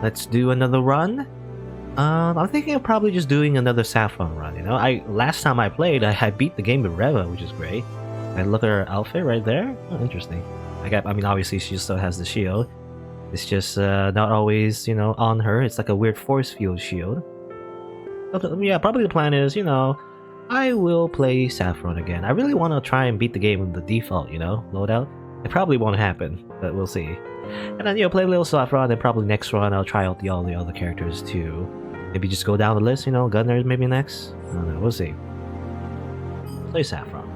Let's do another run. I'm thinking of probably just doing another Saffron run, you know? Last time I played, I beat the game with Reva, which is great. And look at her outfit right there. Oh, interesting. I mean, obviously she still has the shield. It's just not always, you know, on her. It's like a weird force field shield. But, yeah, probably the plan is, you know, I will play Saffron again. I really want to try and beat the game with the default, you know, loadout. It probably won't happen, but we'll see. And then, you know, play a little Saffron, and probably next run I'll try out all the other characters too. Maybe just go down the list, you know, Gunners maybe next? I don't know, we'll see. Play Saffron.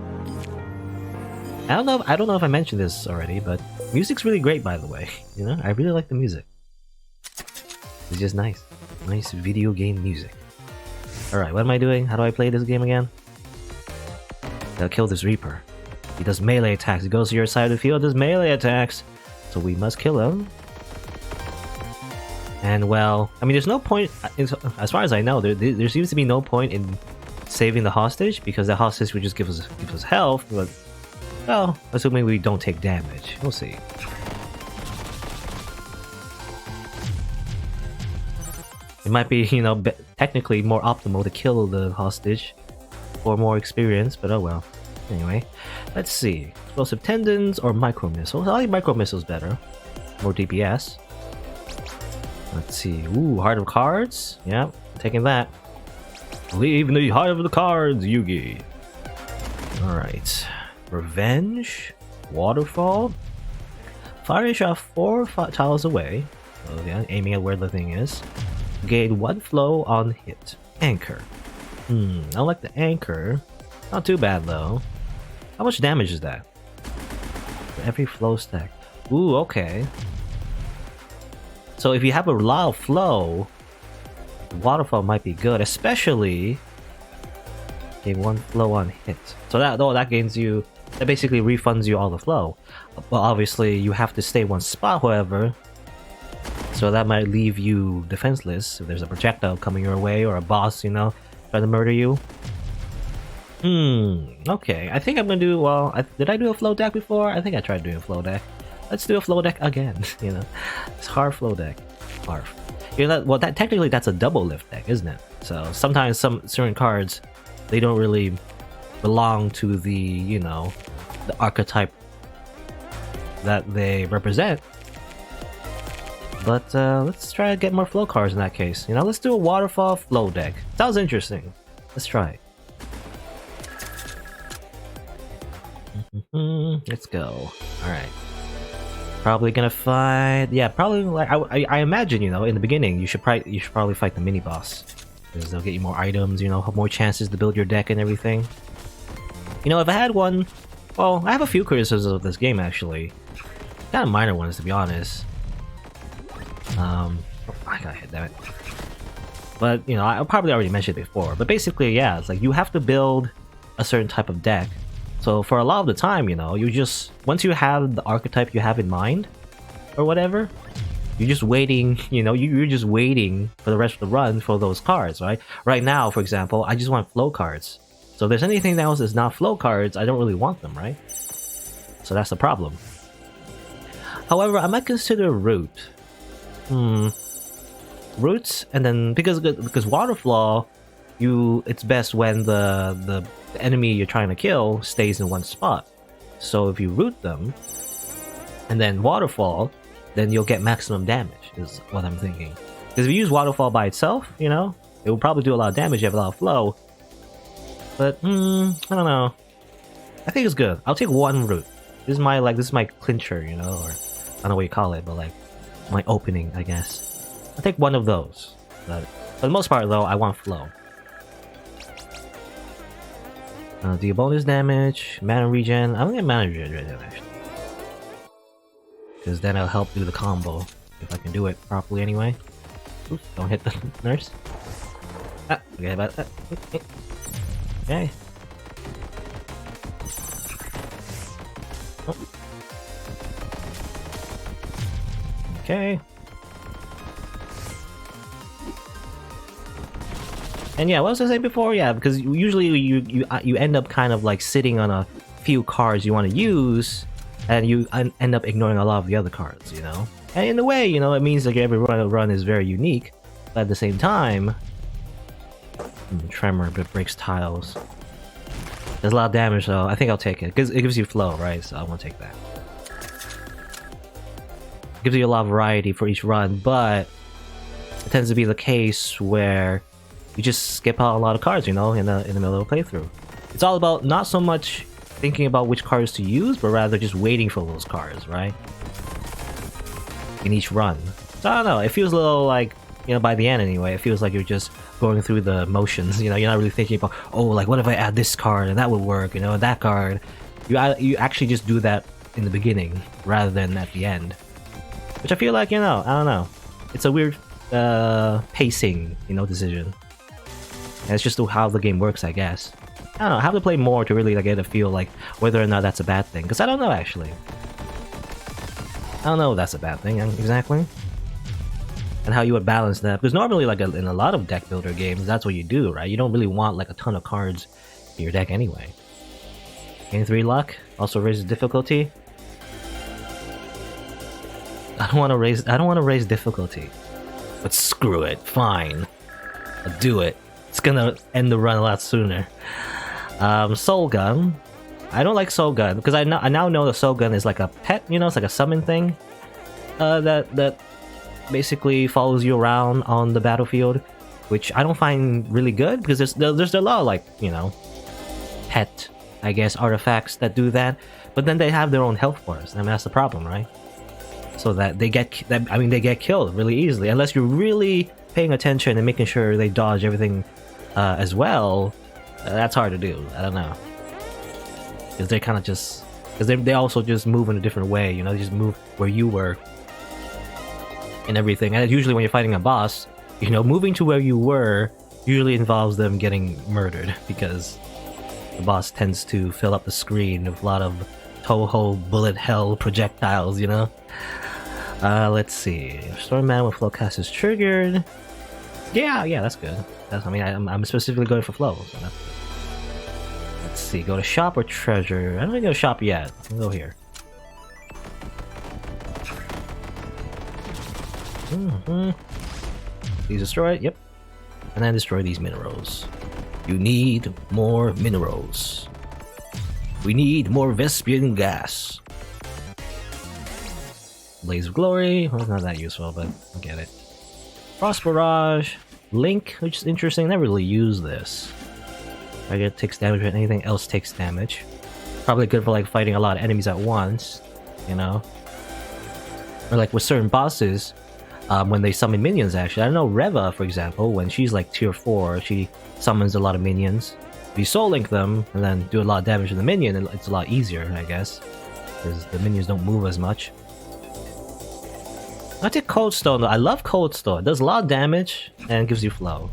I don't know if I mentioned this already, but music's really great, by the way. You know, I really like the music. It's just nice. Nice video game music. Alright, what am I doing? How do I play this game again? Gotta kill this Reaper. He does melee attacks. He goes to your side of the field, does melee attacks. So we must kill him. And well, I mean, there's no point, as far as I know, there seems to be no point in saving the hostage, because the hostage would just give us health, but, well, assuming we don't take damage. We'll see. It might be, you know, technically more optimal to kill the hostage for more experience, but oh well. Anyway, let's see. Explosive tendons or micro missiles? I like micro missiles better. More DPS. Let's see. Ooh, Heart of Cards. Yeah, taking that. Leave the Heart of the Cards, Yugi. Alright. Revenge. Waterfall. Fire a shot 4 tiles away. So yeah, aiming at where the thing is. Gain 1 flow on hit. Anchor. I like the anchor. Not too bad though. How much damage is that? For every flow stack. Ooh, okay. So if you have a lot of flow, waterfall might be good, especially gain 1 flow on hit. So that gains you, that basically refunds you all the flow. But obviously you have to stay one spot, however. So that might leave you defenseless if there's a projectile coming your way or a boss, you know, trying to murder you. Okay. I think I'm gonna do, well, did I do a flow deck before? I think I tried doing a flow deck. Let's do a flow deck again, you know. It's hard flow deck. Harf. You know, well, technically that's a double lift deck, isn't it? So sometimes some certain cards, they don't really belong to the, you know, the archetype that they represent. But let's try to get more flow cards in that case. You know, let's do a waterfall flow deck. Sounds interesting. Let's try it. Let's go. Alright. Probably gonna fight... Yeah, probably like... I imagine, you know, in the beginning, you should probably fight the mini-boss. Because they'll get you more items, you know, have more chances to build your deck and everything. You know, if I had one... Well, I have a few criticisms of this game, actually. Kind of minor ones, to be honest. I got hit, damn it. But, you know, I probably already mentioned it before. But basically, yeah, it's like you have to build a certain type of deck. So for a lot of the time, you know, you just... Once you have the archetype you have in mind, or whatever, you're just waiting, you know, you're just waiting for the rest of the run for those cards, right? Right now, for example, I just want flow cards. So if there's anything else that's not flow cards, I don't really want them, right? So that's the problem. However, I might consider root. Roots, and then because waterfall, it's best when the enemy you're trying to kill stays in one spot. So if you root them and then waterfall, then you'll get maximum damage, is what I'm thinking. Because if you use waterfall by itself, you know, it will probably do a lot of damage. You have a lot of flow, but I don't know. I think it's good. I'll take 1 root. This is my clincher, you know, or I don't know what you call it, but like my opening, I guess. I'll take 1 of those. But for the most part, though, I want flow. Do your bonus damage, mana regen. I'm gonna get mana regen actually, because then it'll help do the combo if I can do it properly anyway. Oops, don't hit the nurse. Ah, forget about that. Okay. Oh. Okay. And yeah, what was I saying before? Yeah, because usually you end up kind of like sitting on a few cards you want to use, and you end up ignoring a lot of the other cards, you know? And in a way, you know, it means like every run is very unique, but at the same time, tremor but breaks tiles. There's a lot of damage though. I think I'll take it because it gives you flow, right? So I want to take that. It gives you a lot of variety for each run, but it tends to be the case where you just skip out a lot of cards, you know, in the middle of a playthrough. It's all about not so much thinking about which cards to use, but rather just waiting for those cards, right? In each run. So I don't know, it feels a little like, you know, by the end anyway, it feels like you're just going through the motions, you know, you're not really thinking about, oh, like what if I add this card and that would work, you know, and that card. You actually just do that in the beginning rather than at the end. Which I feel like, you know, I don't know. It's a weird pacing, you know, decision. And it's just how the game works, I guess. I don't know, I have to play more to really like, get a feel like whether or not that's a bad thing, because I don't know actually. I don't know if that's a bad thing exactly. And how you would balance that, because normally like in a lot of deck builder games, that's what you do, right? You don't really want like a ton of cards in your deck anyway. Gain 3 luck, also raises difficulty. I don't want to raise difficulty. But screw it, fine. I'll do it. It's gonna end the run a lot sooner. Soul Gun. I don't like Soul Gun because I now know the Soul Gun is like a pet, you know, it's like a summon thing. That basically follows you around on the battlefield, which I don't find really good because there's a lot of like, you know, pet, I guess, artifacts that do that, but then they have their own health bars. I mean, that's the problem, right? So that they get killed really easily unless you're really paying attention and making sure they dodge everything as well. That's hard to do. I don't know, because they kind of just they also just move in a different way. You know, they just move where you were and everything. And usually when you're fighting a boss, you know, moving to where you were usually involves them getting murdered because the boss tends to fill up the screen with a lot of Toho bullet hell projectiles. You know. Let's see. Storm Man with flow cast is triggered. Yeah, that's good. I mean, I'm specifically going for flow, so that's good. Let's see. Go to shop or treasure. I don't think go to shop yet. I'll go here. These destroy. Yep. And then destroy these minerals. You need more minerals. We need more Vespian gas. Blaze of Glory, well, it's not that useful, but I get it. Frost Barrage, Link, which is interesting, never really use this. I get takes damage when anything else takes damage. Probably good for like fighting a lot of enemies at once, you know? Or like with certain bosses, when they summon minions actually. I know Reva, for example, when she's like tier 4, she summons a lot of minions. If you Soul Link them, and then do a lot of damage to the minion, it's a lot easier, I guess. Because the minions don't move as much. I take Cold Stone though. I love Cold Stone. It does a lot of damage and gives you flow.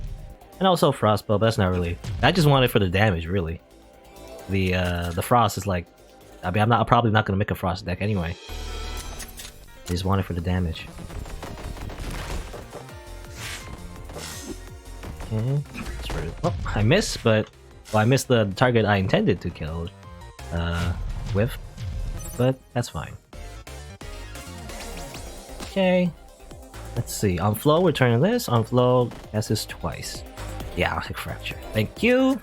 And also Frostbow, but that's not really. I just want it for the damage, really. The Frost is like, I mean, I'm probably not gonna make a Frost deck anyway. I just want it for the damage. Okay, oh, I missed, but well, I missed the target I intended to kill with, but that's fine. Okay, let's see. On flow, we're turning this. On flow, that's this twice. Yeah, I'll take Fracture. Thank you.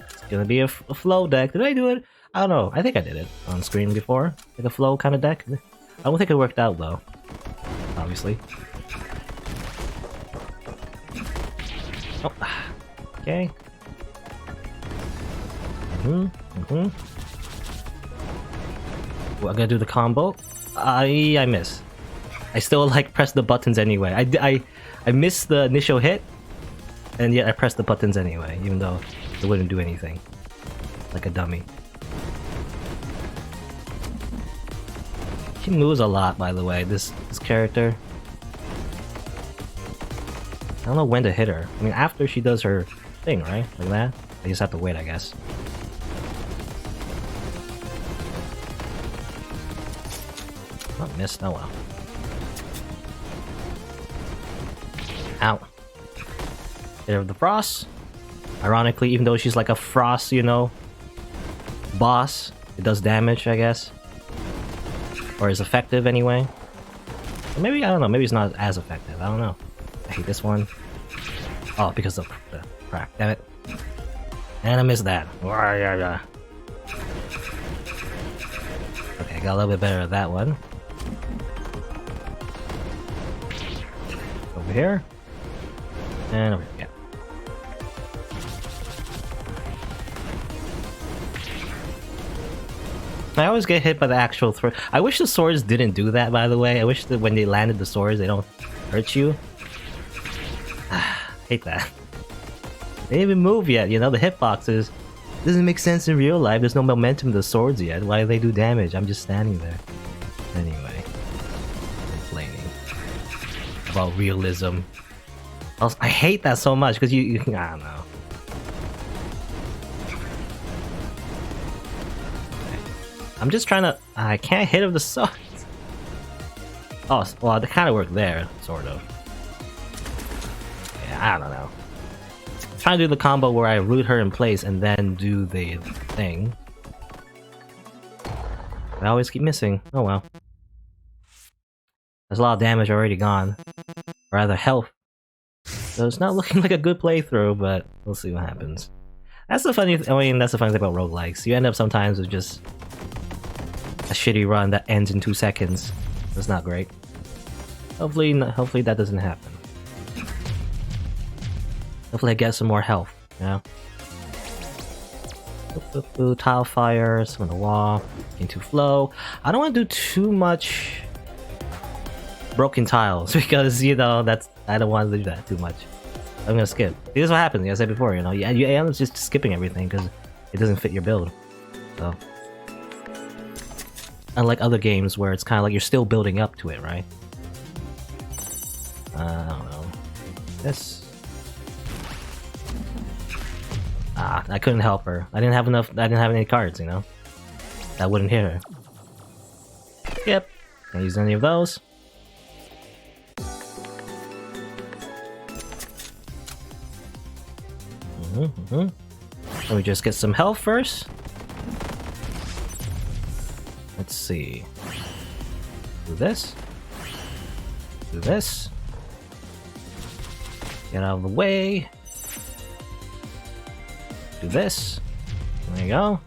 It's gonna be a flow deck. Did I do it? I don't know. I think I did it on screen before. Like a flow kind of deck. I don't think it worked out though. Obviously. Oh. Okay. Well, I'm gonna do the combo. I miss. I still like press the buttons anyway. I missed the initial hit, and yet I pressed the buttons anyway, even though it wouldn't do anything. Like a dummy. She moves a lot, by the way. This character. I don't know when to hit her. I mean, after she does her thing, right? Like that. I just have to wait, I guess. Oh, missed. Oh well. Ow. Hit her with the Frost. Ironically, even though she's like a Frost, you know, boss, it does damage, I guess. Or is effective anyway. Maybe, I don't know, maybe it's not as effective. I don't know. I hate this one. Oh, because of the crack. Damn it. And I missed that. Okay, got a little bit better at that one. Over here. And over here, yeah. I always get hit by the actual throw. I wish the swords didn't do that, by the way. I wish that when they landed the swords, they don't hurt you. Hate that. They didn't even move yet, you know, the hitboxes. Doesn't make sense in real life. There's no momentum to the swords yet. Why do they do damage? I'm just standing there. Anyway. Complaining about realism. I hate that so much, because you I don't know. I'm just trying to... I can't hit him with the swords. Oh, well, they kind of work there, sort of. Yeah, I don't know. I'm trying to do the combo where I root her in place and then do the thing. I always keep missing. Oh well. There's a lot of damage already gone. Or rather, health. So it's not looking like a good playthrough, but we'll see what happens. That's the funny... I mean, that's the funny thing about roguelikes. You end up sometimes with just... a shitty run that ends in 2 seconds. That's not great. Hopefully that doesn't happen. Hopefully I get some more health, you know? Tile fire, some on the wall, into flow. I don't want to do too much broken tiles because, you know, I don't want to do that too much. I'm gonna skip. This is what happens, like I said before, you know, you end up just skipping everything because it doesn't fit your build. So... unlike other games where it's kind of like you're still building up to it, right? I don't know. This... I couldn't help her. I didn't have any cards, you know? That wouldn't hit her. Yep. Can't use any of those. Let me just get some health first. Let's see. Do this. Do this. Get out of the way. Do this. There you go.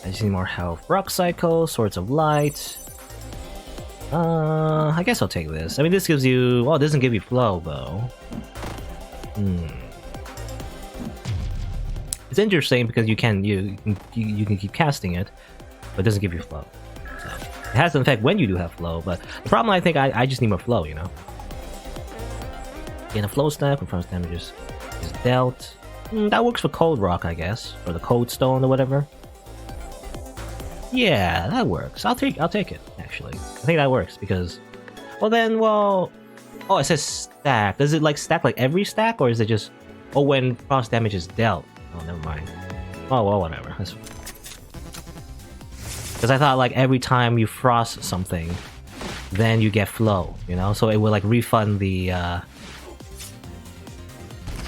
I just need more health. Rock Cycle, Swords of Light. I guess I'll take this. I mean, this gives you... well, it doesn't give you flow, though. It's interesting because you can keep casting it, but it doesn't give you flow. So, it has an effect when you do have flow, but the problem I think I just need more flow, you know? Gain a flow step, confirms damage is dealt. That works for Cold Rock, I guess, or the Cold Stone or whatever. Yeah, that works. I'll take it, actually. I think that works because... well... oh, it says stack. Does it like stack like every stack, or is it just... oh, when frost damage is dealt? Oh, never mind. Oh, well, whatever. Because I thought like every time you frost something, then you get flow, you know? So it will like refund the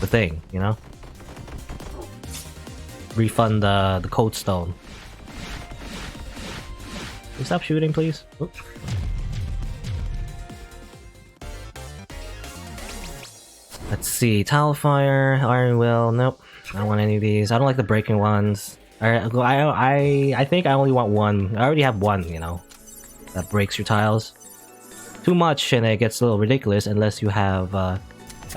thing, you know? Refund the Cold Stone. Can you stop shooting, please? Oops. Let's see. Tile Fire, Iron Will. Nope. I don't want any of these. I don't like the breaking ones. I think I only want one. I already have one, you know, that breaks your tiles. Too much and it gets a little ridiculous unless you have an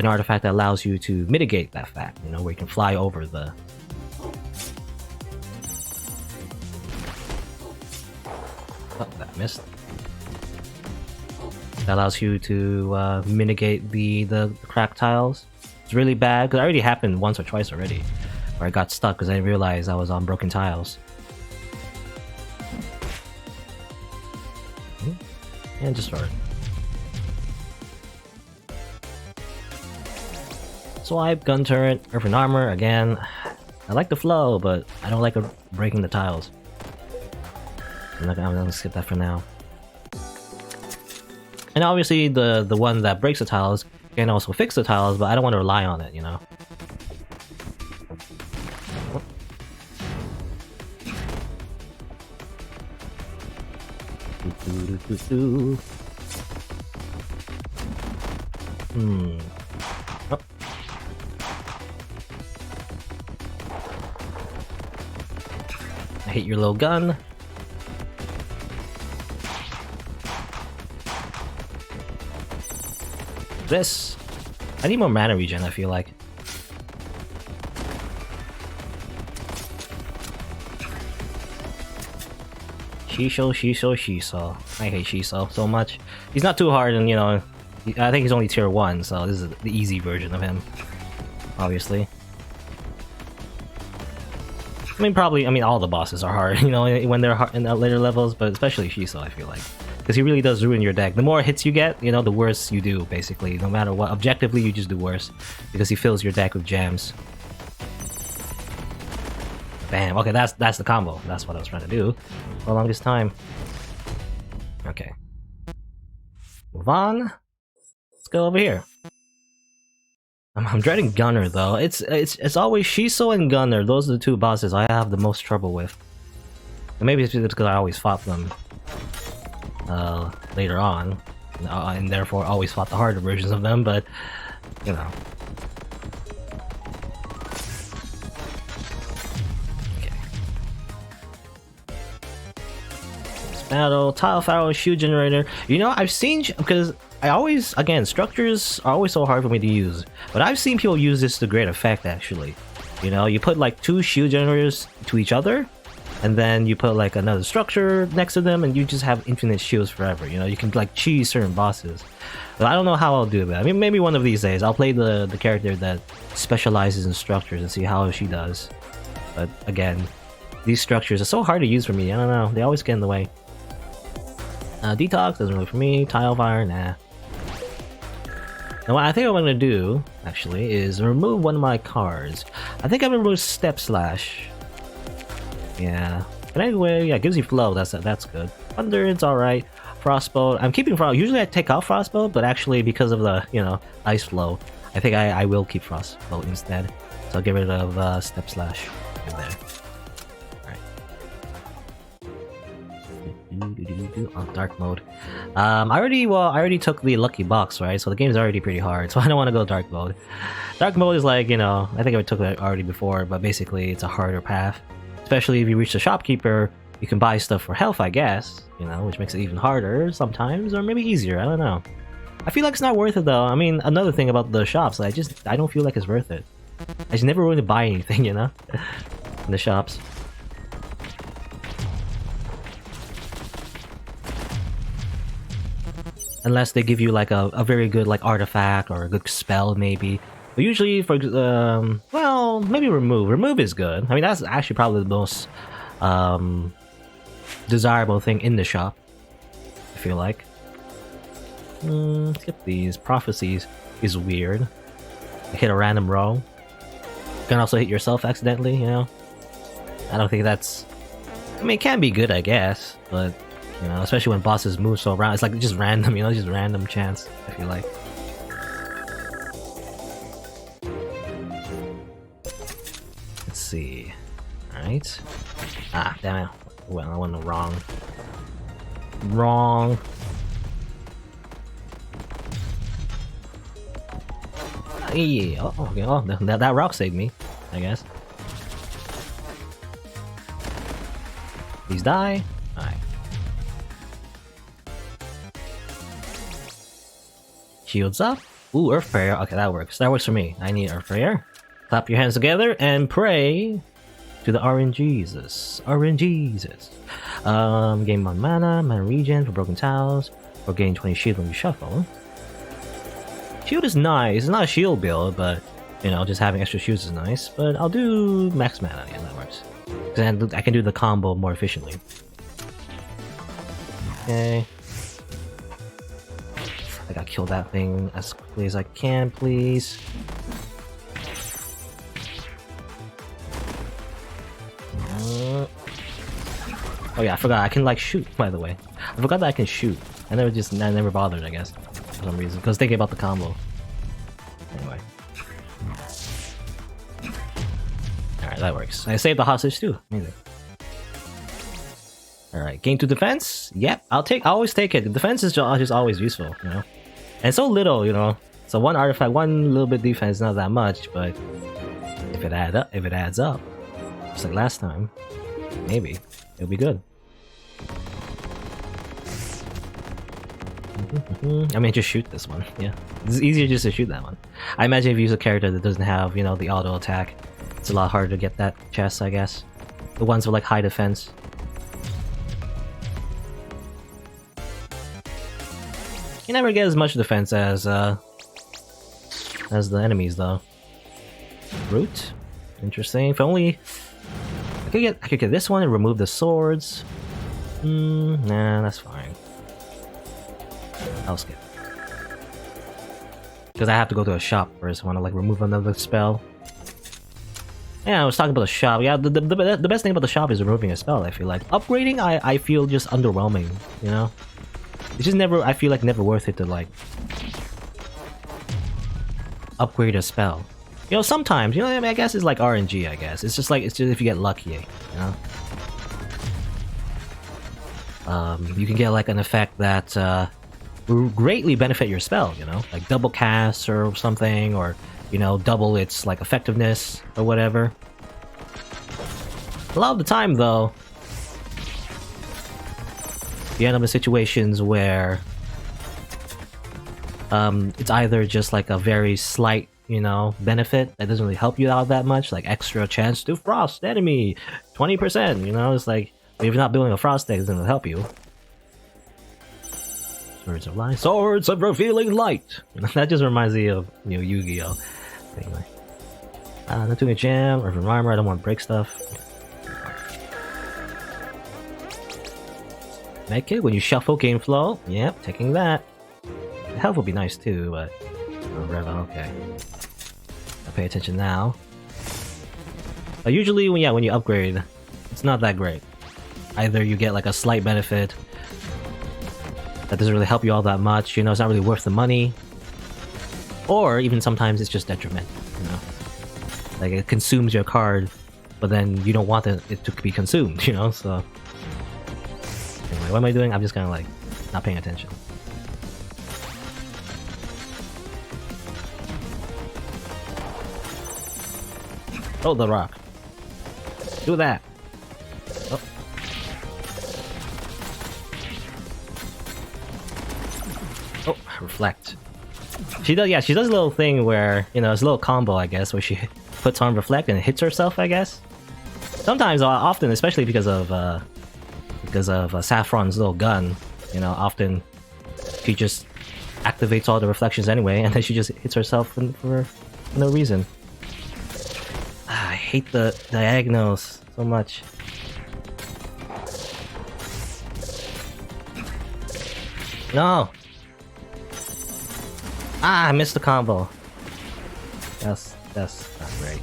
artifact that allows you to mitigate that fact, you know, where you can fly over the... oh, that missed. That allows you to mitigate the cracked tiles. It's really bad, because it already happened once or twice already, where I got stuck because I didn't realize I was on broken tiles. And just start. Swipe, gun turret, earthen armor, again. I like the flow, but I don't like breaking the tiles. I'm gonna skip that for now. And obviously the one that breaks the tiles can also fix the tiles, but I don't want to rely on it, you know? Oh. I hate your little gun. This. I need more mana regen, I feel like. Shiso. I hate Shiso so much. He's not too hard, and you know, I think he's only tier 1, so this is the easy version of him. Obviously. I mean, all the bosses are hard, you know, when they're hard in the later levels, but especially Shiso, I feel like. Because he really does ruin your deck. The more hits you get, you know, the worse you do, basically. No matter what, objectively, you just do worse. Because he fills your deck with gems. Bam. Okay, that's the combo. That's what I was trying to do for the longest time. Okay. Move on. Let's go over here. I'm dreading Gunner though. It's always Shiso and Gunner. Those are the two bosses I have the most trouble with. And maybe it's because I always fought them later on, and therefore always fought the harder versions of them. But you know. Battle, Tile Pharaoh, Shield Generator. You know, I've seen, because I always, again, structures are always so hard for me to use, but I've seen people use this to great effect, actually. You know, you put like 2 shield generators to each other, and then you put like another structure next to them, and you just have infinite shields forever. You know, you can like cheese certain bosses. But I don't know how I'll do that. I mean, maybe one of these days I'll play the character that specializes in structures and see how she does. But again, these structures are so hard to use for me. I don't know, they always get in the way. Detox doesn't really for me. Tile Fire, nah. Now what I think I'm gonna do, actually, is remove one of my cards. I think I'm gonna remove Step Slash. Yeah. But anyway, yeah, it gives you flow, that's good. Thunder, it's alright. Frostbolt, I'm keeping Frostbolt. Usually I take off Frostbolt, but actually because of the, you know, Ice Flow, I think I will keep Frostbolt instead. So I'll get rid of Step Slash in there. Oh, dark mode. I already took the lucky box, right? So the game's already pretty hard, so I don't want to go dark mode. Dark mode is like, you know, I think I took it already before, but basically it's a harder path. Especially if you reach the shopkeeper, you can buy stuff for health, I guess, you know, which makes it even harder sometimes, or maybe easier, I don't know. I feel like it's not worth it though. I mean, another thing about the shops, I don't feel like it's worth it. I just never really buy anything, you know, in the shops. Unless they give you like a very good like artifact or a good spell maybe. But usually for well, maybe remove. Remove is good. I mean, that's actually probably the most desirable thing in the shop, I feel like. Skip these. Prophecies is weird. Hit a random row. You can also hit yourself accidentally, you know. I don't think that's, I mean, it can be good, I guess, but you know, especially when bosses move so around, it's like just random, you know, just random chance, I feel like. Let's see. Alright. Ah, damn it. Well, I went wrong. Wrong. Yeah. Oh, okay. Oh, that rock saved me, I guess. Please die. Alright. Shields up. Ooh, Earth Prayer. Okay, that works. That works for me. I need Earth Prayer. Clap your hands together and pray to the RNGesus. RNGesus. Gain 1 mana regen for broken tiles, or gain 20 shield when you shuffle. Shield is nice. It's not a shield build, but you know, just having extra shields is nice. But I'll do max mana. Yeah, that works. Because I can do the combo more efficiently. Okay. I gotta kill that thing as quickly as I can, please. Oh yeah, I forgot I can like shoot, by the way. I forgot that I can shoot. I never bothered, I guess, for some reason. Because thinking about the combo. Anyway. Alright, that works. I saved the hostage too. Amazing. Alright, gain 2 defense? Yep, I always take it. The defense is just always useful, you know? And so little, you know? So one artifact, one little bit defense, not that much, but if it adds up, just like last time, maybe it'll be good. I mean, just shoot this one. Yeah, it's easier just to shoot that one. I imagine if you use a character that doesn't have, you know, the auto attack, it's a lot harder to get that chest, I guess. The ones with like high defense. You never get as much defense as the enemies, though. Root, interesting. If only I could get this one and remove the swords. Nah, that's fine. I'll skip. Because I have to go to a shop first. I want to like remove another spell. Yeah, I was talking about the shop. Yeah, the best thing about the shop is removing a spell. I feel like upgrading, I feel just underwhelming. You know, it's just never. I feel like never worth it to like upgrade a spell. You know, sometimes, you know, I mean, I guess it's like RNG. I guess it's just if you get lucky. You know, you can get like an effect that will greatly benefit your spell. You know, like double cast or something, or you know, double its like effectiveness or whatever. A lot of the time, though, you end up in situations where it's either just like a very slight, you know, benefit that doesn't really help you out that much, like extra chance to frost enemy 20%. You know, it's like if you're not building a frost deck, it doesn't really help you. Swords of light, swords of revealing light. That just reminds me of, you know, Yu-Gi-Oh. Anyway, not doing a jam or from armor. I don't want to break stuff. Make it when you shuffle game flow. Yep, taking that. The health would be nice too, but oh, Reva, okay. I'll pay attention now. Usually, when you upgrade, it's not that great. Either you get like a slight benefit that doesn't really help you all that much. You know, it's not really worth the money. Or even sometimes it's just detriment, you know? Like it consumes your card, but then you don't want it to be consumed, you know? So anyway, what am I doing? I'm just kind of like not paying attention. Oh, the rock. Do that. Oh. Oh, reflect. She does, yeah, she does a little thing where, you know, it's a little combo, I guess, where she puts on reflect and hits herself, I guess. Sometimes, often, especially because of Saffron's little gun, you know, often she just activates all the reflections anyway, and then she just hits herself for no reason. I hate the diagonals so much. No! Ah, I missed the combo. That's not great.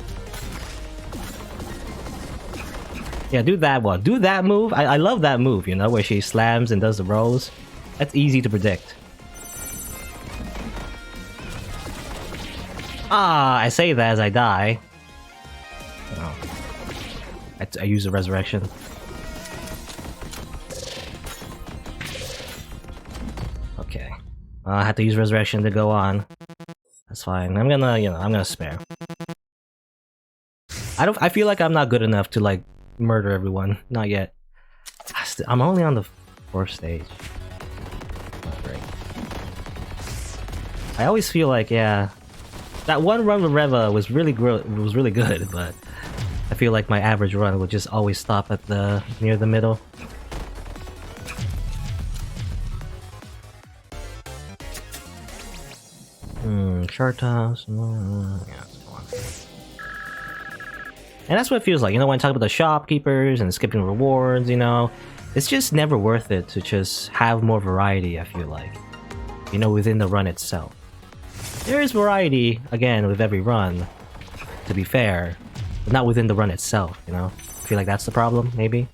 Yeah, do that one. Do that move. I love that move, you know, where she slams and does the rolls. That's easy to predict. Ah, I say that as I die. Oh. I use the resurrection. Okay. I have to use resurrection to go on. That's fine. I'm gonna spare. I feel like I'm not good enough to like murder everyone. Not yet. I'm only on the 4th stage. Not great. I always feel like, yeah, that one run with Reva was really good, but I feel like my average run would just always stop at near the middle. Short toss. Yeah, let's go on. And that's what it feels like, you know, when I talk about the shopkeepers and skipping rewards, you know, it's just never worth it to just have more variety, I feel like. You know, within the run itself. There is variety, again, with every run, to be fair, but not within the run itself, you know? I feel like that's the problem, maybe?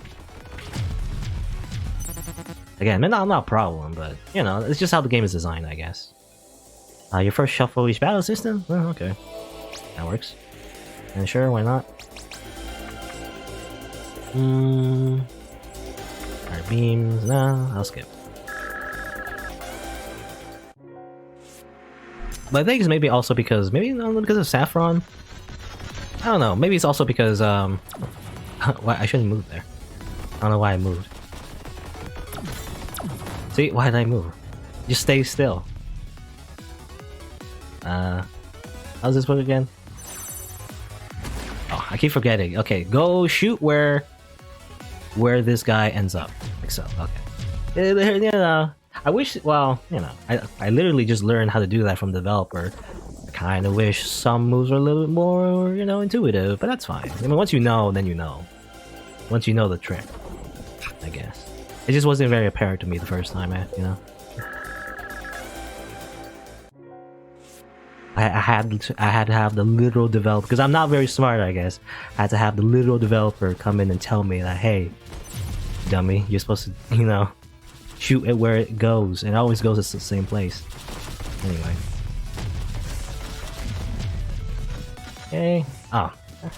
Again, not a problem, but, you know, it's just how the game is designed, I guess. Your first shuffle each battle system? Oh, okay. That works. And sure, why not? Alright, beams. No, I'll skip. But I think it's maybe also because because of Saffron. I don't know. Maybe it's also because why I shouldn't move there. I don't know why I moved. See, why did I move? Just stay still. How's this work again? Oh, I keep forgetting. Okay, go shoot where this guy ends up. Like so. Okay. You know, I wish. Well, you know, I literally just learned how to do that from the developer. I kind of wish some moves were a little bit more, you know, intuitive, but that's fine. I mean, once you know, then you know. Once you know the trick, I guess. It just wasn't very apparent to me the first time, you know. I had to have the literal developer, because I'm not very smart, I guess. I had to have the literal developer come in and tell me that, hey, dummy, you're supposed to, you know, shoot it where it goes, and it always goes to the same place. Anyway. Okay. Oh.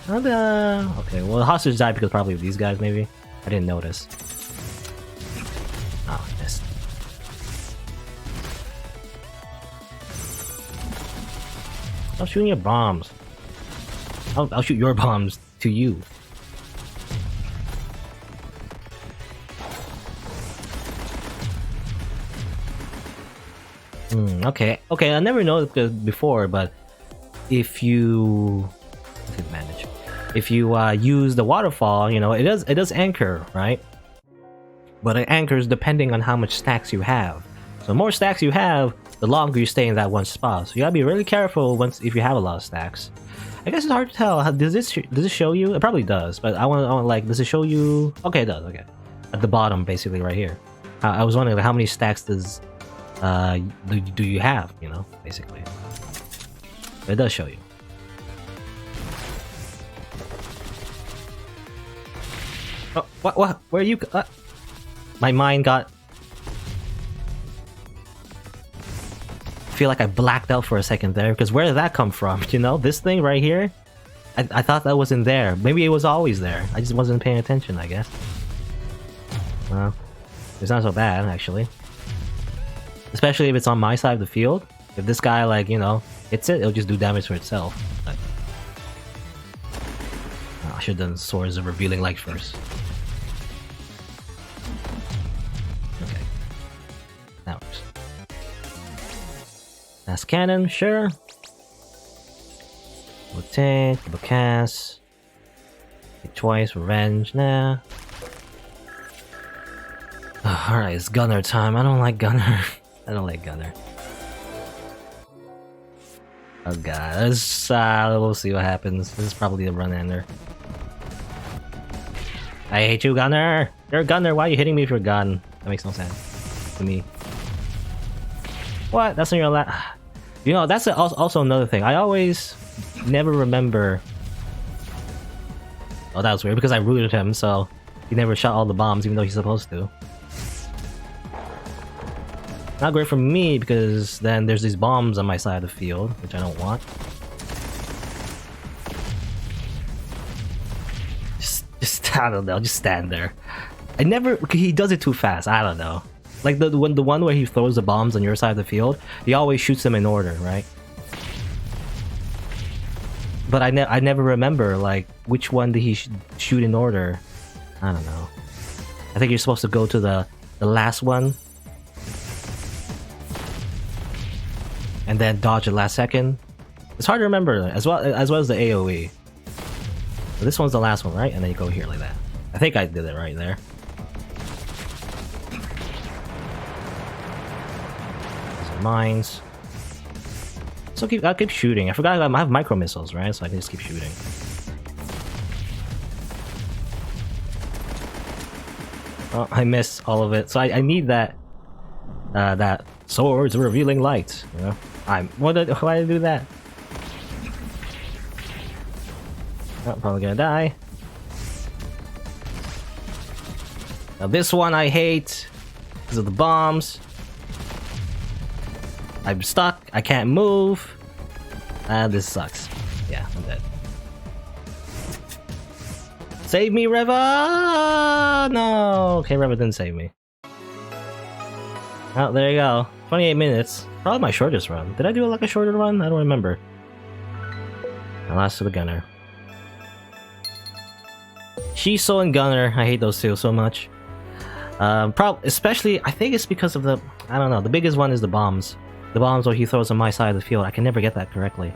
Okay, well, the hostage died because probably of these guys, maybe. I didn't notice. Oh, missed. Stop shooting your bombs. I'll shoot your bombs to you. Okay. I never noticed before, but if you manage, if you use the waterfall, you know, it does anchor, right? But it anchors depending on how much stacks you have. So the more stacks you have, the longer you stay in that one spot. So you gotta be really careful if you have a lot of stacks. I guess it's hard to tell. Does this show you? It probably does, but I want like, does it show you? Okay, it does. Okay, at the bottom, basically right here. I was wondering, like, how many stacks do you have? You know, basically. But it does show you. Oh, what? Where are you? My mind got. I feel like I blacked out for a second there, because where did that come from? You know, this thing right here? I thought that wasn't there. Maybe it was always there. I just wasn't paying attention, I guess. Well, it's not so bad, actually. Especially if it's on my side of the field. If this guy, like, you know, hits it, it'll just do damage for itself. But... oh, I should have done Swords of Revealing Light first. Okay. That works. That's cannon, sure. We'll take, we'll cast. Hit twice, revenge, nah. Alright, it's Gunner time. I don't like Gunner. I don't like Gunner. Oh god, we'll see what happens. This is probably a run-ender. I hate you, Gunner! You're a Gunner, why are you hitting me with your gun? That makes no sense to me. What? That's not your You know, that's also another thing. I always never remember... oh, that was weird, because I rooted him, so he never shot all the bombs, even though he's supposed to. Not great for me, because then there's these bombs on my side of the field, which I don't want. Just I don't know, just stand there. He does it too fast, I don't know. Like the one where he throws the bombs on your side of the field, he always shoots them in order, right? But I never remember, like, which one did he shoot in order. I don't know. I think you're supposed to go to the last one. And then dodge the last second. It's hard to remember, as well as the AoE. So this one's the last one, right? And then you go here like that. I think I did it right there. Mines. So I'll keep shooting. I forgot I have micro missiles, right? So I can just keep shooting. Oh, I missed all of it. So I need that that Swords of Revealing Light. You know, why did I do that? I'm probably gonna die. Now this one I hate because of the bombs. I'm stuck, I can't move. This sucks. Yeah, I'm dead. Save me, Reva! No! Okay, Reva didn't save me. Oh, there you go. 28 minutes. Probably my shortest run. Did I do like a shorter run? I don't remember. And last to the Gunner. Shiso and Gunner. I hate those two so much. Especially, I think it's because of the... I don't know. The biggest one is the bombs. The bombs where he throws on my side of the field. I can never get that correctly.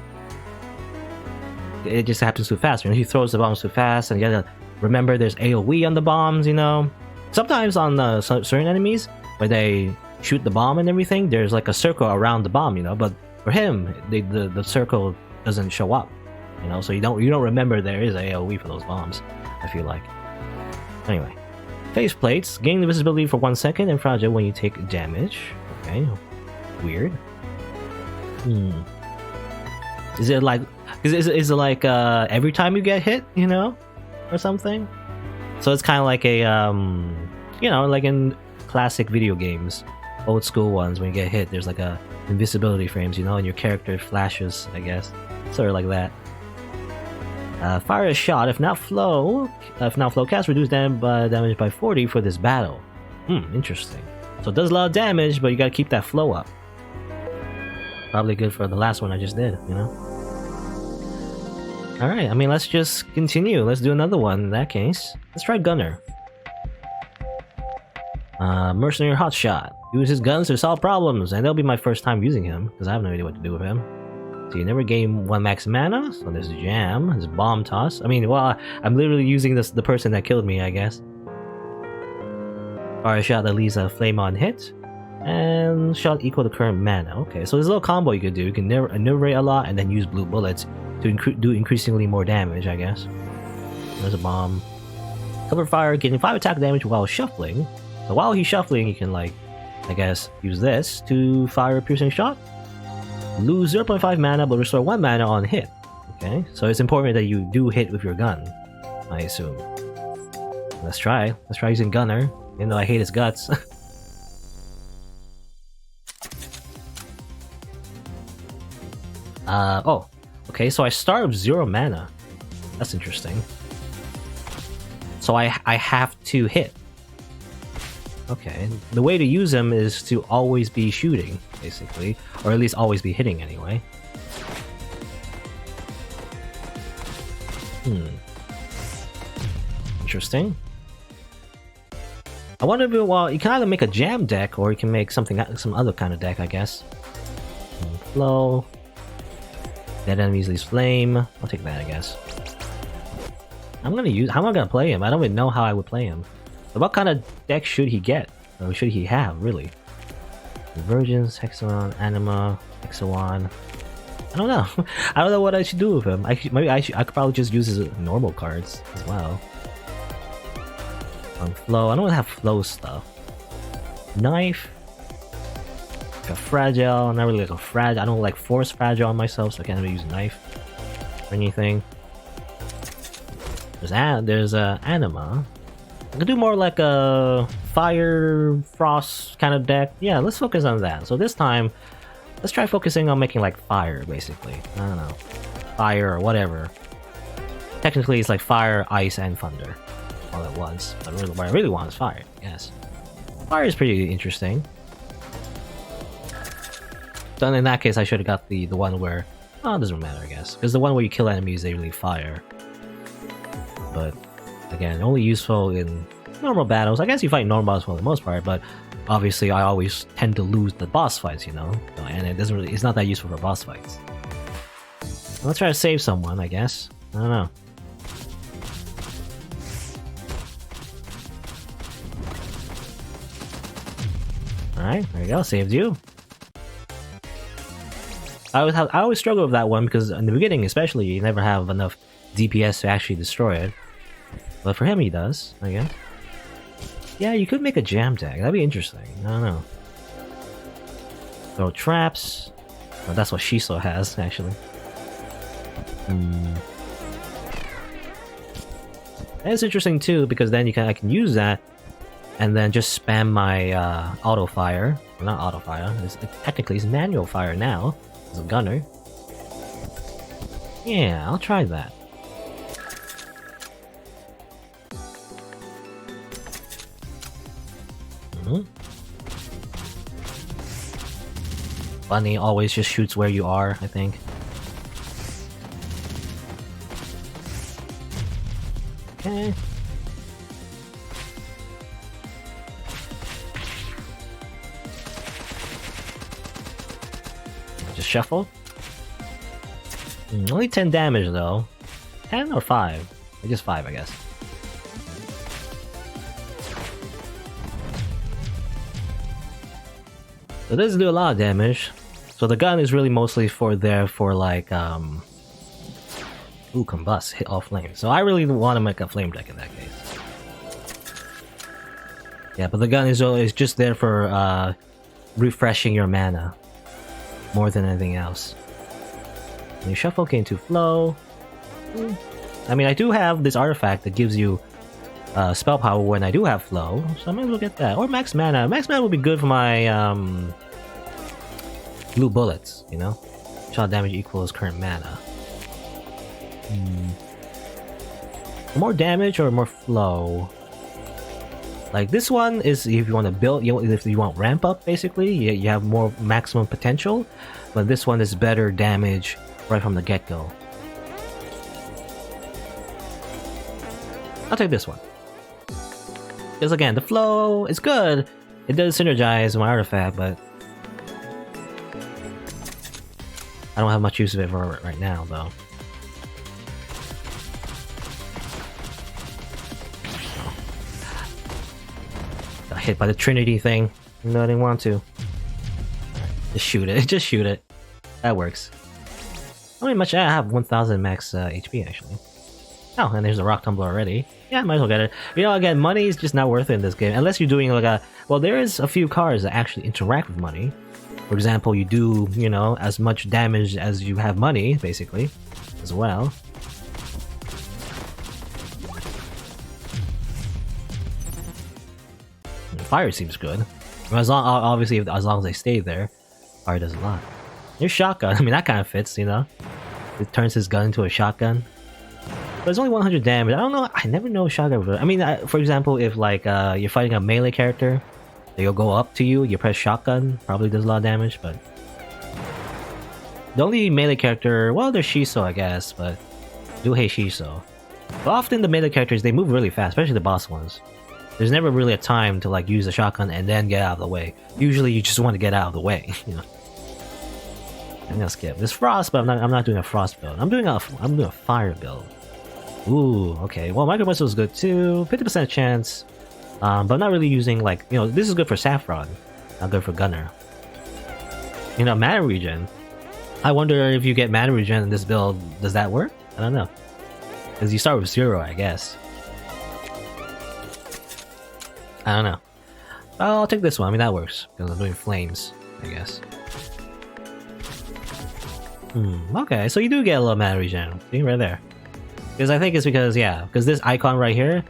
It just happens too fast. You know, he throws the bombs too fast, and you gotta remember there's AoE on the bombs, you know? Sometimes on certain enemies, where they shoot the bomb and everything, there's like a circle around the bomb, you know? But for him, the circle doesn't show up, you know? So you don't remember there is AoE for those bombs, I feel like. Anyway. Face plates. Gain invisibility for 1 second and fragile when you take damage. Okay. Weird. Is it like... Is it like every time you get hit, you know, or something? So it's kind of like a you know, like in classic video games, old school ones, when you get hit, there's like a invisibility frames, you know, and your character flashes, I guess, sort of like that. Fire a shot. If not flow, cast reduce damage by 40 for this battle. Interesting. So it does a lot of damage, but you gotta keep that flow up. Probably good for the last one I just did, you know. Alright, I mean, let's just continue. Let's do another one in that case. Let's try Gunner. Mercenary Hotshot. Use his guns to solve problems, and that'll be my first time using him, because I have no idea what to do with him. So you never gain 1 max mana, so there's Jam, there's Bomb Toss. I mean, well, I'm literally using the person that killed me, I guess. Fire shot that leaves a flame on hit, and shot equal to current mana. Okay, so there's a little combo you could do. You can narrate a lot, and then use blue bullets to do increasingly more damage, I guess. There's a bomb. Cover fire, getting 5 attack damage while shuffling. So while he's shuffling, you can, like, I guess, use this to fire a piercing shot. Lose 0.5 mana, but restore 1 mana on hit. Okay, so it's important that you do hit with your gun, I assume. Let's try. Let's try using Gunner, even though I hate his guts. Oh. Okay, so I start with 0 mana. That's interesting. So I have to hit. Okay, the way to use him is to always be shooting, basically. Or at least always be hitting anyway. Interesting. I wonder if well, you can either make a jam deck or you can make some other kind of deck, I guess. Flow. Dead enemies leaves flame. I'll take that, I guess. How am I gonna play him? I don't even know how I would play him. But what kind of deck should he get? Or should he have, really? Convergence, Hexagon, Anima, Hexagon. I don't know. I don't know what I should do with him. I could probably just use his normal cards as well. On flow, I don't have flow stuff. Knife. Like a fragile, not really like a fragile. I don't like force fragile on myself, so I can't really use a knife or anything. There's Anima. I could do more like a fire frost kind of deck. Yeah, let's focus on that. So this time, let's try focusing on making like fire, basically. I don't know, fire or whatever. Technically, it's like fire, ice, and thunder all at once. But really, what I really want is fire. Yes, fire is pretty interesting. So in that case, I should have got the one where... Oh, it doesn't matter, I guess. Because the one where you kill enemies, they really fire. But, again, only useful in normal battles. I guess you fight normal battles for the most part, but obviously I always tend to lose the boss fights, you know? And it's not that useful for boss fights. Let's try to save someone, I guess. I don't know. Alright, there you go, saved you. I always struggle with that one because in the beginning, especially, you never have enough DPS to actually destroy it. But for him, he does, I guess. Yeah, you could make a jam deck. That'd be interesting. I don't know. Throw traps. Well, that's what Shiso has, actually. That's interesting too because then I can use that and then just spam my auto fire. Well, not auto fire. Technically, it's manual fire now. As a gunner. Yeah, I'll try that. Bunny always just shoots where you are, I think. Okay. Just shuffle. Only 10 damage though. 10 or 5? Or just 5, I guess. So it does do a lot of damage. So the gun is really mostly for like ooh, combust, hit all flames. So I really want to make a flame deck in that case. Yeah, but the gun is just there for refreshing your mana more than anything else. And you shuffle came to flow. I mean, I do have this artifact that gives you spell power when I do have flow, so I might as well get that. Or max mana. Max mana would be good for my blue bullets, you know? Shot damage equals current mana. More damage or more flow? Like this one is if you want to build, if you want ramp up, basically, you have more maximum potential. But this one is better damage right from the get-go. I'll take this one. Because again, the flow is good. It does synergize with my artifact, but I don't have much use of it for right now, though. Got hit by the Trinity thing. No, I didn't want to. Just shoot it. Just shoot it. That works. How many much? I have 1000 max HP actually. Oh, and there's a rock tumbler already. Yeah, might as well get it. You know, again, money is just not worth it in this game unless you're doing like a. Well, there is a few cards that actually interact with money. For example, you do, you know, as much damage as you have money, basically, as well. Fire seems good. As long, obviously, as long as they stay there, fire does a lot. Your shotgun, I mean, that kind of fits, you know. It turns his gun into a shotgun. But it's only 100 damage. I don't know. I never know shotgun. I mean, for example, if like you're fighting a melee character, they'll go up to you. You press shotgun, probably does a lot of damage. But the only melee character, well, there's Shiso, I guess, but I do hate Shiso. But often the melee characters, they move really fast, especially the boss ones. There's never really a time to like use a shotgun and then get out of the way. Usually, you just want to get out of the way, you know. I'm gonna skip this frost, but I'm not doing a frost build. I'm doing a fire build. Ooh, okay. Well, micro missile is good too. 50% chance, but I'm not really using like, you know, this is good for Saffron, not good for Gunner. You know, mana regen. I wonder if you get mana regen in this build, does that work? I don't know, because you start with 0, I guess. I don't know. I'll take this one. I mean, that works because I'm doing flames, I guess. Okay, so you do get a little mana regen. See, right there. Because I think it's because, yeah, because this icon right here,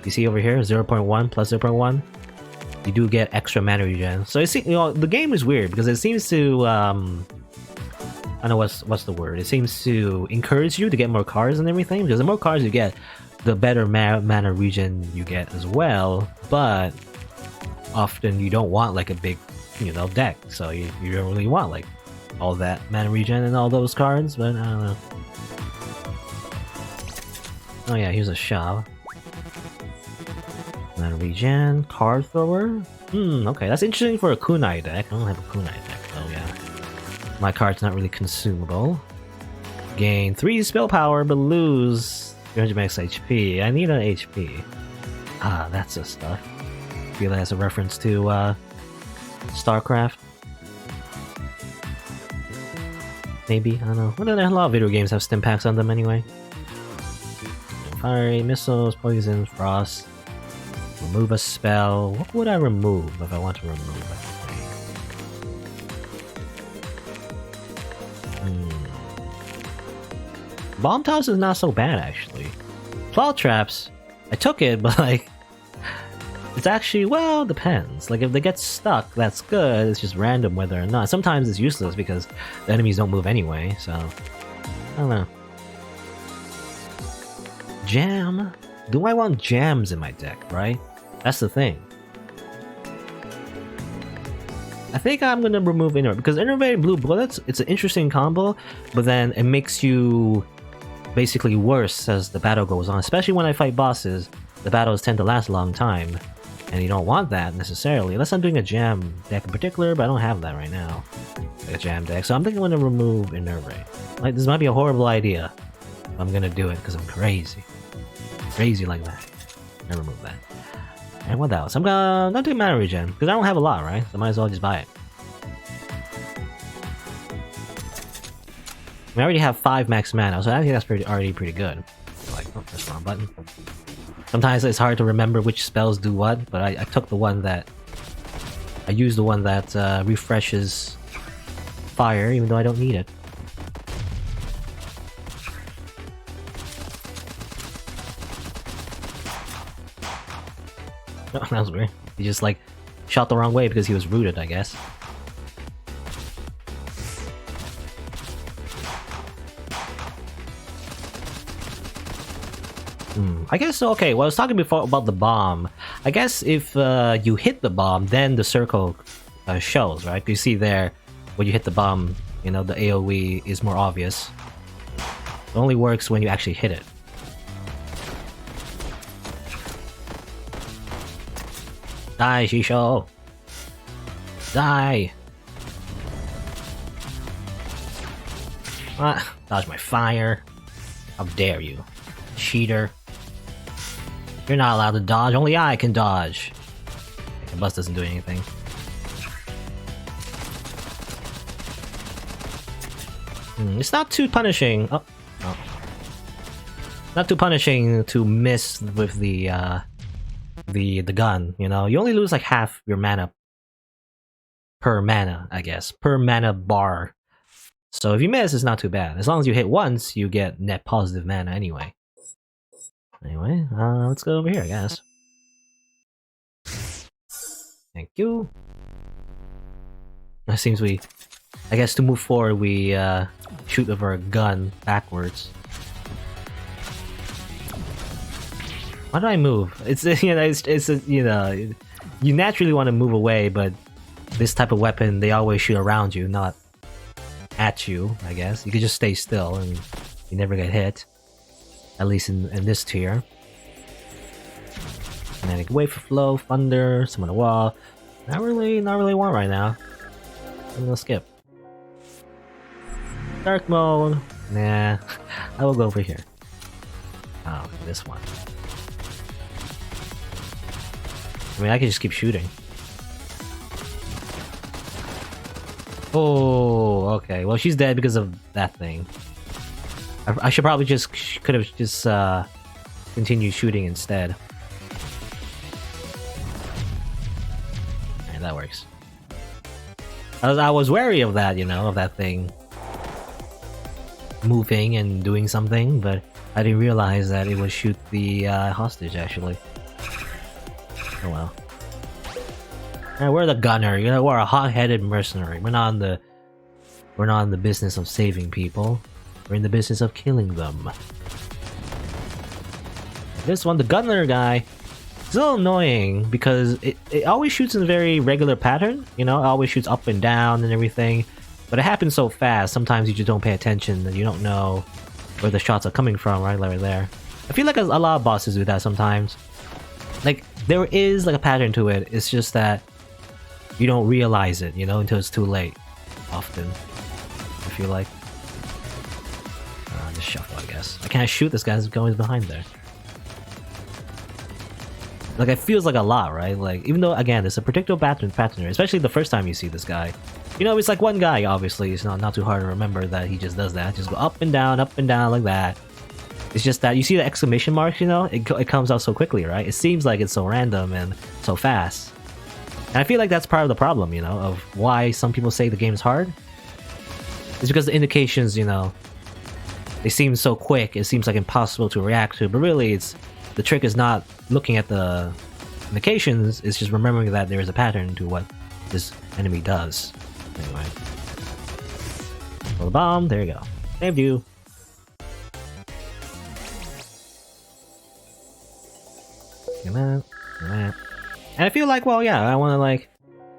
you see over here, 0.1 plus 0.1, you do get extra mana regen. So you know, the game is weird because it seems to, I don't know what's the word. It seems to encourage you to get more cards and everything. Because the more cards you get, the better mana regen you get as well. But often you don't want like a big, you know, deck. So you don't really want like all that mana regen and all those cards, but I don't know. Oh yeah, here's a shove. Mana regen, card thrower. Okay, that's interesting for a kunai deck. I don't have a kunai deck, so yeah. My card's not really consumable. Gain 3 spell power, but lose 300 max HP. I need an HP. Ah, that's the stuff. I feel that's a reference to StarCraft. Maybe, I don't know. Well, a lot of video games have stim packs on them anyway. Fiery, missiles, poison, frost. Remove a spell. What would I remove if I want to remove it? Bomb toss is not so bad, actually. Claw traps, I took it, but like, it's actually, well, depends. Like, if they get stuck, that's good. It's just random whether or not. Sometimes it's useless because the enemies don't move anyway, so I don't know. Jam? Do I want jams in my deck, right? That's the thing. I think I'm gonna remove Innervate, because Innervate Blue Bullets, it's an interesting combo, but then it makes you basically worse as the battle goes on, especially when I fight bosses. The battles tend to last a long time, and you don't want that necessarily, unless I'm doing a jam deck in particular, but I don't have that right now, like a jam deck, so I'm thinking I'm gonna remove Innervate. Like, this might be a horrible idea, but I'm gonna do it because I'm crazy. Crazy like that. I remove that. And what else? I'm gonna do mana regen, because I don't have a lot, right? So I might as well just buy it. I already have 5 max mana, so I think that's already pretty good. Like, oh, that's the wrong button. Sometimes it's hard to remember which spells do what, but I took the one that... I used the one that refreshes fire, even though I don't need it. Oh, that was weird. He just, like, shot the wrong way because he was rooted, I guess. I guess, okay, well, I was talking before about the bomb. I guess if you hit the bomb, then the circle shows, right? You see there, when you hit the bomb, you know, the AoE is more obvious. It only works when you actually hit it. Die, Shisho! Die! Ah, dodge my fire. How dare you. Cheater. You're not allowed to dodge, only I can dodge. The bus doesn't do anything. It's not too punishing. Oh, oh. Not too punishing to miss with the gun, you know? You only lose like half your mana per mana, I guess. Per mana bar. So if you miss, it's not too bad. As long as you hit once, you get net positive mana anyway. Anyway, let's go over here, I guess. Thank you. It seems I guess to move forward, we shoot with our gun backwards. Why do I move? It's you know, it's you know, you naturally want to move away, but this type of weapon, they always shoot around you, not at you. I guess you could just stay still and you never get hit. At least in this tier. Kinetic wave flow, thunder, summon a wall. Not really want right now. I'm gonna skip. Dark mode. Nah, I will go over here. Oh, this one. I mean, I can just keep shooting. Oh, okay. Well, she's dead because of that thing. I should probably could have just continued shooting instead. And that works. I was wary of that, you know, of that thing moving and doing something, but I didn't realize that it would shoot the hostage actually. Oh well. Alright, we're the gunner. You know, we're a hot-headed mercenary. We're not in the business of saving people. We're in the business of killing them. This one, the gunner guy, it's a little annoying because it always shoots in a very regular pattern, you know, it always shoots up and down and everything, but it happens so fast, sometimes you just don't pay attention and you don't know where the shots are coming from, right there. I feel like a lot of bosses do that sometimes. Like, there is like a pattern to it, it's just that you don't realize it, you know, until it's too late, often, I feel like. Just shuffle, I guess. I can't shoot this guy's going behind there. Like, it feels like a lot, right? Like, even though, again, it's a predictable pattern, especially the first time you see this guy. You know, it's like one guy, obviously. It's not too hard to remember that he just does that. Just go up and down like that. It's just that you see the exclamation marks, you know? It comes out so quickly, right? It seems like it's so random and so fast. And I feel like that's part of the problem, you know, of why some people say the game's hard. It's because the indications, you know, they seem so quick, it seems like impossible to react to, but really the trick is not looking at the indications, it's just remembering that there is a pattern to what this enemy does. Anyway. Roll the bomb, there you go. Saved you. Come on. And I feel like, well, yeah, I want to like...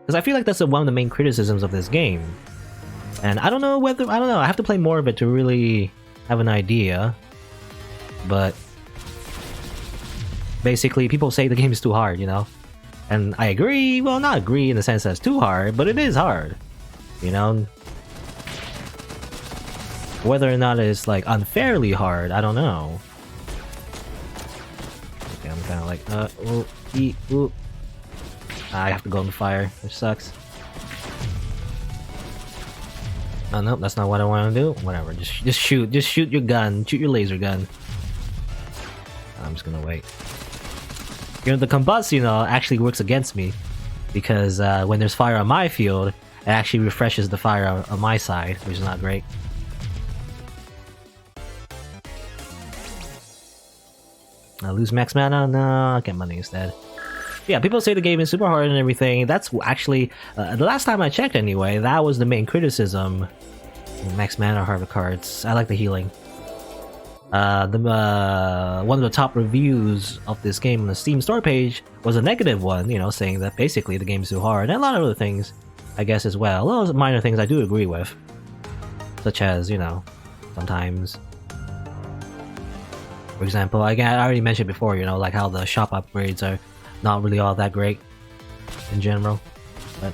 Because I feel like that's one of the main criticisms of this game. And I don't know. I have to play more of it to really have an idea. But basically, people say the game is too hard, you know? And I agree. Well, not agree in the sense that it's too hard, but it is hard. You know? Whether or not it's like unfairly hard, I don't know. Okay, I'm kind of like, ooh. I have to go in the fire, which sucks. Oh no, that's not what I want to do. Whatever, just shoot your gun, shoot your laser gun. I'm just gonna wait. You know, the combust, you know, actually works against me because when there's fire on my field, it actually refreshes the fire on my side, which is not great. I lose max mana? No, I'll get money instead. Yeah, people say the game is super hard and everything. That's actually, the last time I checked anyway, that was the main criticism. Max mana hard cards. I like the healing. One of the top reviews of this game on the Steam store page was a negative one, you know, saying that basically the game is too hard, and a lot of other things, I guess, as well. A lot of minor things I do agree with. Such as, you know, sometimes... For example, I already mentioned before, you know, like how the shop upgrades are not really all that great in general. But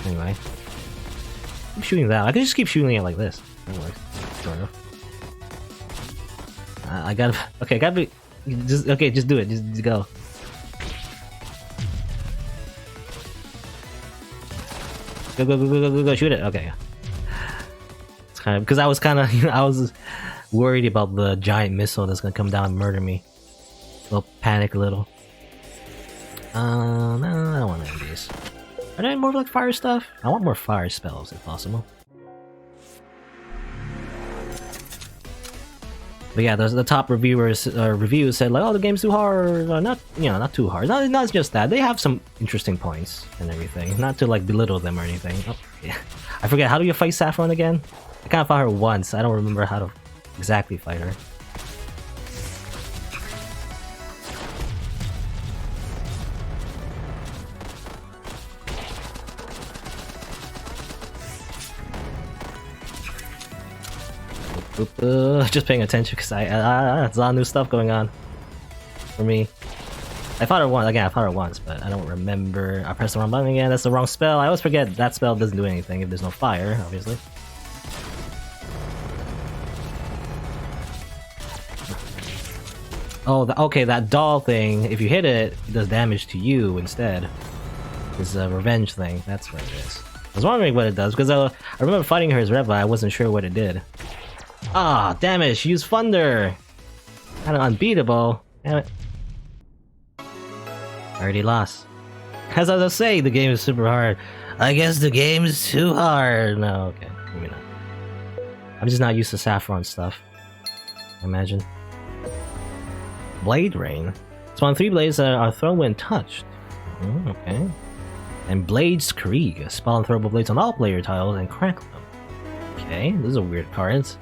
anyway, keep shooting that. I can just keep shooting it like this. That works, sort of. I gotta. Okay, gotta be. Just do it. Just go. Go! Shoot it. Okay. It's kind of because I was kind of, you know, I was worried about the giant missile that's gonna come down and murder me. I'll panic a little. No, I don't want any of these. Are there any more like fire stuff? I want more fire spells if possible. But yeah, the top reviews said like, oh, the game's too hard. Not, you know, not too hard. Not just that. They have some interesting points and everything. Not to like belittle them or anything. Oh, yeah. I forget, how do you fight Saffron again? I kind of fought her once. I don't remember how to exactly fight her. Just paying attention because there's a lot of new stuff going on for me. I fought her once, again, I fought her once, but I don't remember. I pressed the wrong button again, that's the wrong spell. I always forget that spell doesn't do anything if there's no fire, obviously. Oh, okay, that doll thing, if you hit it, it does damage to you instead. It's a revenge thing, that's what it is. I was wondering what it does, because I remember fighting her as Reva, I wasn't sure what it did. Ah, damn it, she used Thunder! Kinda unbeatable. Damn it. I already lost. As I was saying, the game is super hard. I guess the game is too hard. No, okay, maybe not. I'm just not used to Saffron stuff. Imagine. Blade Rain. Spawn 3 blades that are thrown when touched. Okay. And Blades Krieg. Spawn throwable blades on all player tiles and crack them. Okay, these are weird cards.